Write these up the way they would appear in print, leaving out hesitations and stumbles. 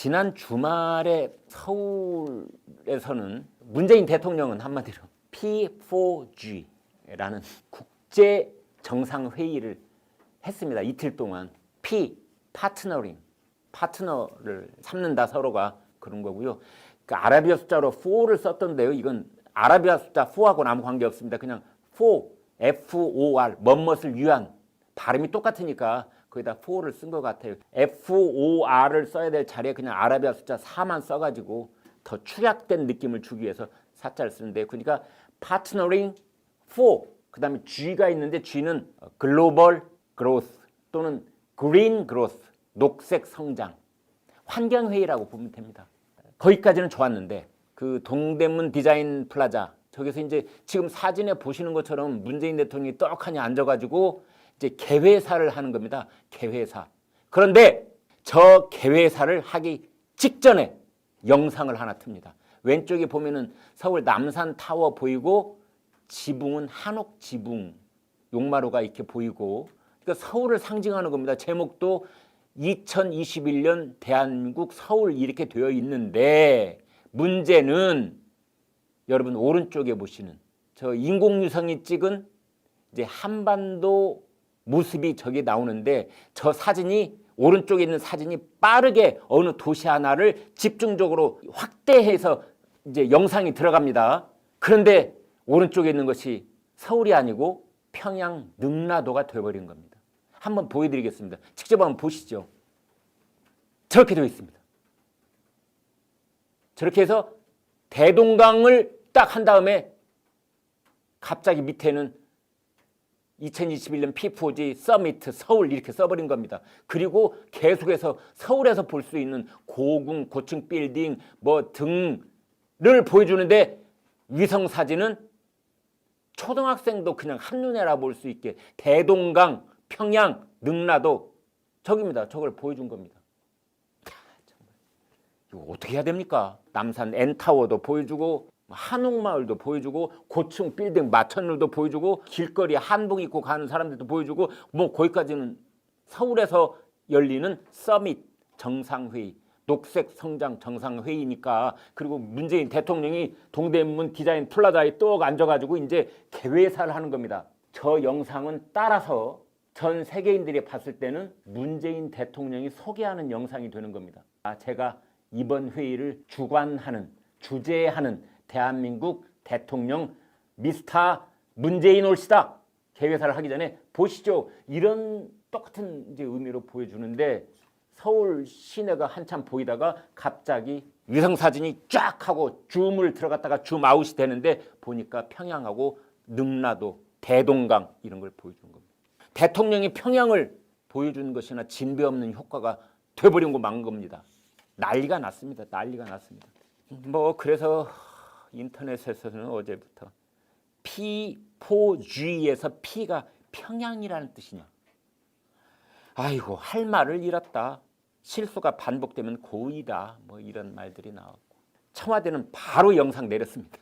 지난 주말에 서울에서는 문재인 대통령은 한마디로 P4G라는 국제 정상회의를 했습니다. 이틀 동안 P, 파트너링, 파트너를 삼는다 서로가 그런 거고요. 그 아라비아 숫자로 4를 썼던데요. 이건 아라비아 숫자 4하고는 아무 관계없습니다. 그냥 4, F-O-R, 멋을 위한 발음이 똑같으니까 거기다 4를 쓴 것 같아요. F-O-R을 써야 될 자리에 그냥 아라비아 숫자 4만 써가지고 더 축약된 느낌을 주기 위해서 4자를 쓰는데 그러니까 파트너링 4, 그 다음에 G가 있는데 G는 글로벌 그로스 또는 그린 그로스, 녹색 성장, 환경회의라고 보면 됩니다. 거기까지는 좋았는데 그 동대문 디자인 플라자 저기서 이제 지금 사진에 보시는 것처럼 문재인 대통령이 떡하니 앉아가지고 이제 개회사를 하는 겁니다. 개회사. 그런데 저 개회사를 하기 직전에 영상을 하나 틉니다. 왼쪽에 보면은 서울 남산타워 보이고 지붕은 한옥 지붕 용마루가 이렇게 보이고 그러니까 서울을 상징하는 겁니다. 제목도 2021년 대한민국 서울 이렇게 되어 있는데 문제는 여러분 오른쪽에 보시는 저 인공위성이 찍은 이제 한반도 모습이 저기 나오는데 저 사진이 오른쪽에 있는 사진이 빠르게 어느 도시 하나를 집중적으로 확대해서 이제 영상이 들어갑니다. 그런데 오른쪽에 있는 것이 서울이 아니고 평양 능라도가 되어버린 겁니다. 한번 보여드리겠습니다. 직접 한번 보시죠. 저렇게 되어 있습니다. 저렇게 해서 대동강을 딱 한 다음에 갑자기 밑에는 2021년 P4G 서미트 서울 이렇게 써버린 겁니다. 그리고 계속해서 서울에서 볼 수 있는 고궁, 고층 빌딩 뭐 등을 보여주는데 위성 사진은 초등학생도 그냥 한눈에 알아볼 수 있게 대동강, 평양, 능라도 저기입니다. 저걸 보여준 겁니다. 정말 이거 어떻게 해야 됩니까? 남산 N타워도 보여주고 한옥마을도 보여주고 고층 빌딩 마천루도 보여주고 길거리 한복 입고 가는 사람들도 보여주고 뭐 거기까지는 서울에서 열리는 서밋 정상회의 녹색 성장 정상회의니까 그리고 문재인 대통령이 동대문 디자인 플라자에 또 앉아가지고 이제 개회사를 하는 겁니다. 저 영상은 따라서 전 세계인들이 봤을 때는 문재인 대통령이 소개하는 영상이 되는 겁니다. 제가 이번 회의를 주관하는 주재하는 대한민국 대통령 미스터 문재인 올시다 개회사를 하기 전에 보시죠. 이런 똑같은 이제 의미로 보여주는데 서울 시내가 한참 보이다가 갑자기 위성 사진이 쫙 하고 줌을 들어갔다가 줌 아웃이 되는데 보니까 평양하고 능라도 대동강 이런 걸 보여준 겁니다. 대통령이 평양을 보여주는 것이나 진배 없는 효과가 돼버린 거 만 겁니다. 난리가 났습니다. 난리가 났습니다. 뭐 그래서 인터넷에서는 어제부터 P4G에서 P가 평양이라는 뜻이냐. 아이고 할 말을 잃었다. 실수가 반복되면 고의다. 뭐 이런 말들이 나왔고 청와대는 바로 영상 내렸습니다.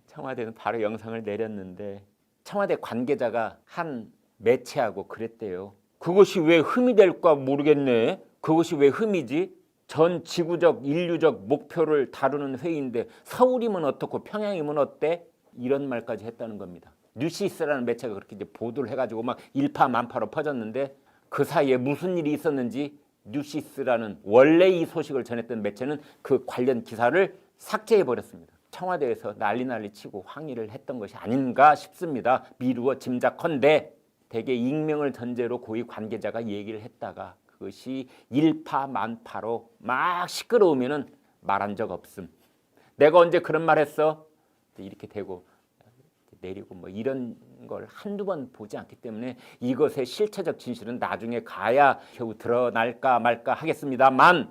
청와대는 바로 영상을 내렸는데 청와대 관계자가 한 매체하고 그랬대요. 그것이 왜 흠이 될까 모르겠네. 그것이 왜 흠이지? 전 지구적 인류적 목표를 다루는 회의인데 서울이면 어떻고 평양이면 어때? 이런 말까지 했다는 겁니다. 뉴시스라는 매체가 그렇게 이제 보도를 해가지고 막 일파만파로 퍼졌는데 그 사이에 무슨 일이 있었는지 뉴시스라는 원래 이 소식을 전했던 매체는 그 관련 기사를 삭제해 버렸습니다. 청와대에서 난리 치고 항의를 했던 것이 아닌가 싶습니다. 미루어 짐작컨대 대개 익명을 전제로 고위 관계자가 얘기를 했다가 그것이 일파만파로 막 시끄러우면은 말한 적 없음. 내가 언제 그런 말 했어? 이렇게 되고 내리고 뭐 이런 걸 한두 번 보지 않기 때문에 이것의 실체적 진실은 나중에 가야 겨우 드러날까 말까 하겠습니다만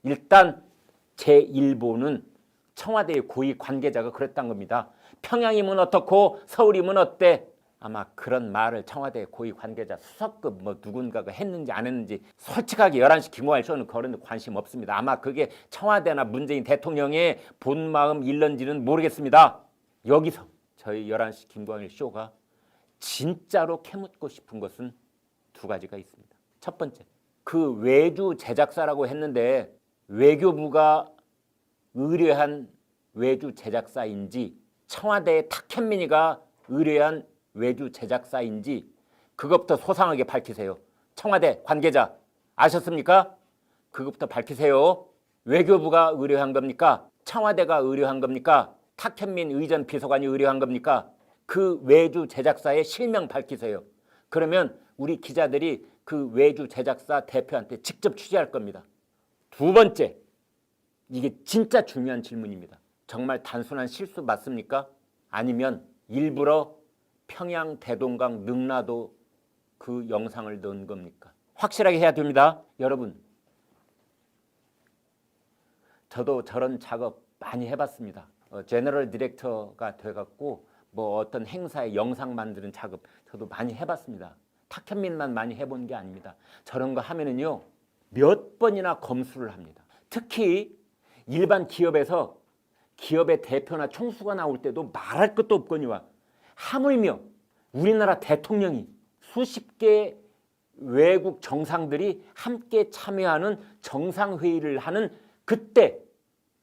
일단 제1보는 청와대의 고위 관계자가 그랬단 겁니다. 평양이면 어떻고 서울이면 어때? 아마 그런 말을 청와대 고위 관계자 수석급 뭐 누군가가 했는지 안 했는지 솔직하게 11시 김호할 쇼는 그런 데 관심 없습니다. 아마 그게 청와대나 문재인 대통령의 본 마음 일런지는 모르겠습니다. 여기서 저희 11시 김광일 쇼가 진짜로 캐묻고 싶은 것은 두 가지가 있습니다. 첫 번째, 그 외주 제작사라고 했는데 외교부가 의뢰한 외주 제작사인지 청와대의 탁현민이가 의뢰한 외주 제작사인지 그것부터 소상하게 밝히세요. 청와대 관계자 아셨습니까? 그것부터 밝히세요. 외교부가 의뢰한 겁니까? 청와대가 의뢰한 겁니까? 탁현민 의전 비서관이 의뢰한 겁니까? 그 외주 제작사의 실명 밝히세요. 그러면 우리 기자들이 그 외주 제작사 대표한테 직접 취재할 겁니다. 두 번째, 이게 진짜 중요한 질문입니다. 정말 단순한 실수 맞습니까? 아니면 일부러 평양 대동강 능라도 그 영상을 넣은 겁니까? 확실하게 해야 됩니다. 여러분, 저도 저런 작업 많이 해봤습니다. 제너럴 디렉터가 돼갖고 뭐 어떤 행사에 영상 만드는 작업 저도 많이 해봤습니다. 탁현민만 많이 해본 게 아닙니다. 저런 거 하면은요 몇 번이나 검수를 합니다. 특히 일반 기업에서 기업의 대표나 총수가 나올 때도 말할 것도 없거니와 하물며 우리나라 대통령이 수십 개 외국 정상들이 함께 참여하는 정상회의를 하는 그때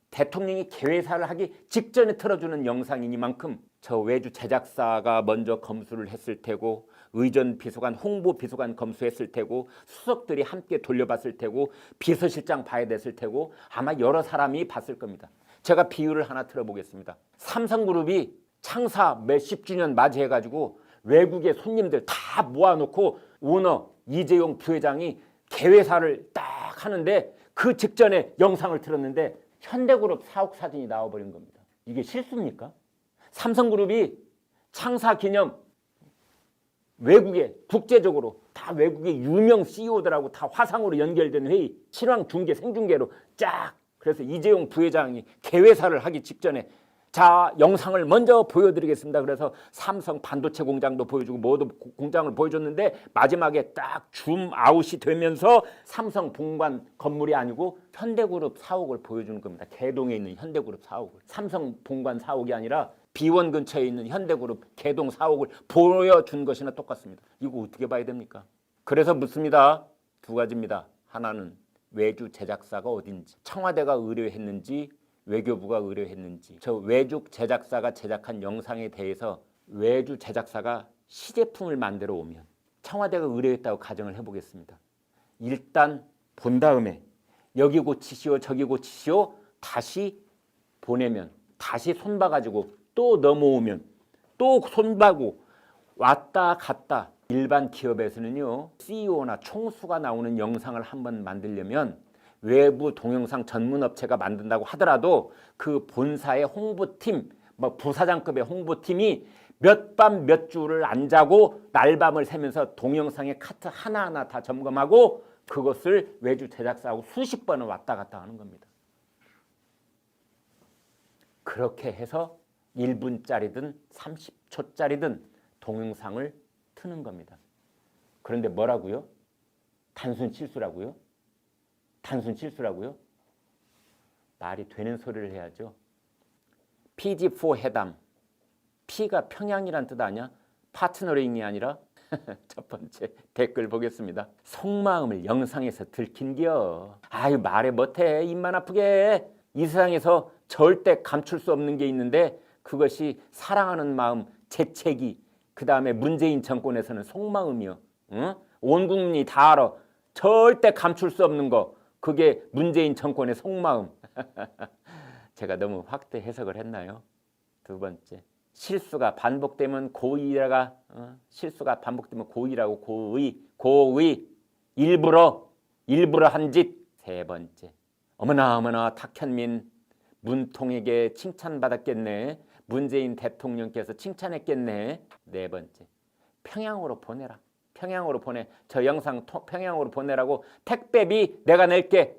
대통령이 개회사를 하기 직전에 틀어주는 영상이니만큼 저 외주 제작사가 먼저 검수를 했을 테고 의전 비서관, 홍보 비서관 검수했을 테고 수석들이 함께 돌려봤을 테고 비서실장 봐야 됐을 테고 아마 여러 사람이 봤을 겁니다. 제가 비유를 하나 들어보겠습니다. 삼성그룹이 창사 몇십 주년 맞이해가지고 외국의 손님들 다 모아놓고 오너 이재용 부회장이 개회사를 딱 하는데 그 직전에 영상을 틀었는데 현대그룹 사옥 사진이 나와버린 겁니다. 이게 실수입니까? 삼성그룹이 창사 기념 외국에 국제적으로 다 외국의 유명 CEO들하고 다 화상으로 연결된 회의 실황 중계 생중계로 쫙 그래서 이재용 부회장이 개회사를 하기 직전에 자 영상을 먼저 보여드리겠습니다. 그래서 삼성 반도체 공장도 보여주고 모두 공장을 보여줬는데 마지막에 딱 줌 아웃이 되면서 삼성 본관 건물이 아니고 현대그룹 사옥을 보여주는 겁니다. 개동에 있는 현대그룹 사옥을. 삼성 본관 사옥이 아니라 비원 근처에 있는 현대그룹 개동 사옥을 보여준 것이나 똑같습니다. 이거 어떻게 봐야 됩니까? 그래서 묻습니다. 두 가지입니다. 하나는 외주 제작사가 어딘지, 청와대가 의뢰했는지 외교부가 의뢰했는지. 저 외주 제작사가 제작한 영상에 대해서 외주 제작사가 시제품을 만들어 오면 청와대가 의뢰했다고 가정을 해보겠습니다. 일단 본 다음에 여기 고치시오 저기 고치시오 다시 보내면 다시 손봐가지고 또 넘어오면 또 손봐고 왔다 갔다. 일반 기업에서는요 CEO나 총수가 나오는 영상을 한번 만들려면 외부 동영상 전문 업체가 만든다고 하더라도 그 본사의 홍보팀, 뭐 부사장급의 홍보팀이 몇 밤 몇 주를 안 자고 날밤을 새면서 동영상의 카트 하나하나 다 점검하고 그것을 외주 제작사하고 수십 번을 왔다 갔다 하는 겁니다. 그렇게 해서 1분짜리든 30초짜리든 동영상을 트는 겁니다. 그런데 뭐라고요? 단순 실수라고요? 단순 실수라고요? 말이 되는 소리를 해야죠. PG4 회담. P가 평양이란 뜻 아니야? 파트너링이 아니라? 첫 번째 댓글 보겠습니다. 속마음을 영상에서 들킨겨. 아유 말해 못해 입만 아프게. 이 세상에서 절대 감출 수 없는 게 있는데 그것이 사랑하는 마음, 재채기. 그 다음에 문재인 정권에서는 속마음이요. 응? 온 국민이 다 알아. 절대 감출 수 없는 거. 그게 문재인 정권의 속마음. 제가 너무 확대 해석을 했나요? 두 번째, 실수가 반복되면 고의라가 실수가 반복되면 고의라고 고의 일부러 한 짓. 세 번째, 어머나 탁현민 문통에게 칭찬받았겠네. 문재인 대통령께서 칭찬했겠네. 네 번째, 평양으로 보내라. 평양으로 보내. 저 영상 평양으로 보내라고 택배비 내가 낼게.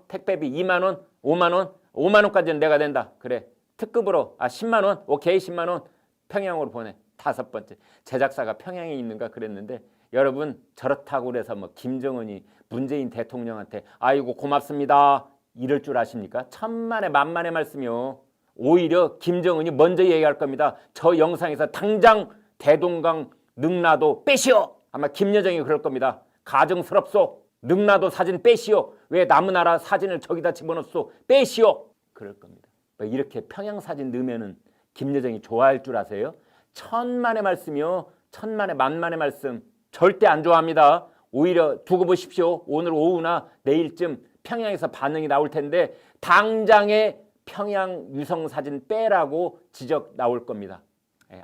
택배비 2만 원, 5만 원, 5만 원까지는 내가 낸다. 그래. 특급으로 10만 원. 오케이 10만 원. 평양으로 보내. 다섯 번째. 제작사가 평양에 있는가 그랬는데 여러분 저렇다고 그래서 뭐 김정은이 문재인 대통령한테 아이고 고맙습니다. 이럴 줄 아십니까? 천만의 만만의 말씀이요. 오히려 김정은이 먼저 얘기할 겁니다. 저 영상에서 당장 대동강 능라도 빼시오. 아마 김여정이 그럴 겁니다. 가증스럽소. 능라도 사진 빼시오. 왜 남의 나라 사진을 저기다 집어넣었어? 빼시오. 그럴 겁니다. 이렇게 평양 사진 넣으면은 김여정이 좋아할 줄 아세요? 천만의 말씀이요. 천만의 만만의 말씀. 절대 안 좋아합니다. 오히려 두고 보십시오. 오늘 오후나 내일쯤 평양에서 반응이 나올 텐데 당장에 평양 유성 사진 빼라고 지적 나올 겁니다.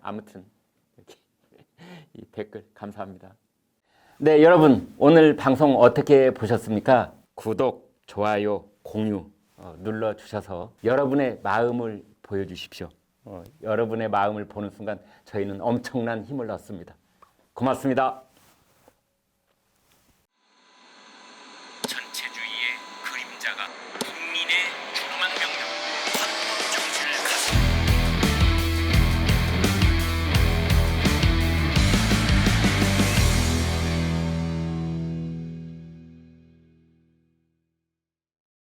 아무튼 이렇게 이 댓글 감사합니다. 네, 여러분 오늘 방송 어떻게 보셨습니까? 구독, 좋아요, 공유 눌러주셔서 여러분의 마음을 보여주십시오. 여러분의 마음을 보는 순간 저희는 엄청난 힘을 얻습니다. 고맙습니다.